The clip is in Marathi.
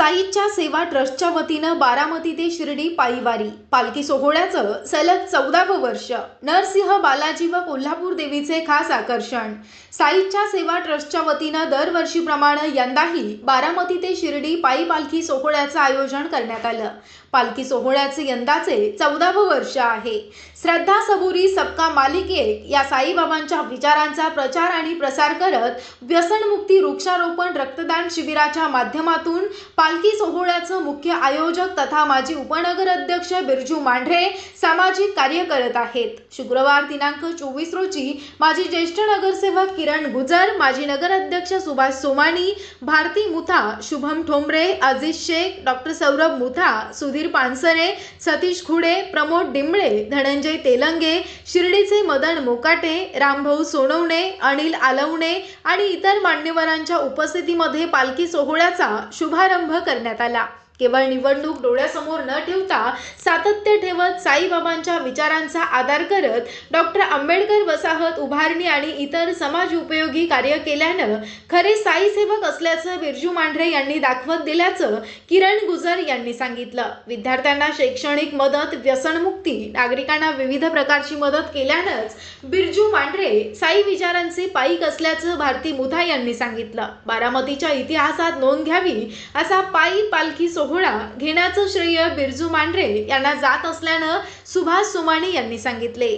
साईच्या सेवा ट्रस्टच्या वतीनं बारामती ते शिर्डी पायीवारी पालखी सोहळ्याचं सलग 14वं वर्ष। नरसिंह बालाजी व कोल्हापूर देवीचे खास आकर्षण। साईच्या सेवा ट्रस्टच्या वतीनं दरवर्षीप्रमाणे यंदाही बारामती ते शिर्डी पायी पालखी सोहळ्याचं आयोजन करण्यात आलं। पालखी सोहळ्याचे यंदाचे 14वं वर्ष आहे। श्रद्धा सबुरी सबका मालिक एक या साईबाबांच्या विचारांचा प्रचार आणि प्रसार करत व्यसनमुक्ती वृक्षारोपण रक्तदान शिबिराच्या माध्यमातून पालखी सोहळ्याचं मुख्य आयोजक तथा माजी उपनगर अध्यक्ष बिरजू मांढरे सामाजिक कार्य करत आहेत। शुक्रवार दिनांक 24 रोजी माजी ज्येष्ठ नगरसेवक किरण गुजर, माजी नगराध्यक्ष सुभाष सोमानी, भारती मुथा, शुभम ठोंबरे, अजीज शेख, डॉक्टर सौरभ मुथा, सुधीर पानसरे, सतीश खुडे, प्रमोद डिंबळे, धनंजय तेलंगे, शिर्डीचे मदन मोकाटे, रामभाऊ सोनवणे, अनिल आलवणे आणि इतर मान्यवरांच्या उपस्थितीमध्ये पालखी सोहळ्याचा शुभारंभ करण्यात आला। केवळ निवडणूक डोळ्यासमोर न ठेवता सातत्य ठेवत साईबाबांच्या विचारांचा आदर करत डॉक्टर आंबेडकर वसाहत उभारणी आणि इतर समाज उपयोगी कार्य केल्यानं खरे साई सेवक असल्याचं बिरजू मांढरे यांनी दाखवत दिल्याचं किरण गुजर यांनी सांगितलं। विद्यार्थ्यांना शैक्षणिक मदत, व्यसनमुक्ती, नागरिकांना विविध प्रकारची मदत केल्यानंच बिरजू मांढरे साई विचारांचे पाईक असल्याचं भारती मुथा यांनी सांगितलं। बारामतीच्या इतिहासात नोंद घ्यावी असा पायी पालखी सोहळा घेण्याचं श्रेय बिरजू मांढरे यांना जात असल्यानं सुभाष सोमानी यांनी सांगितले।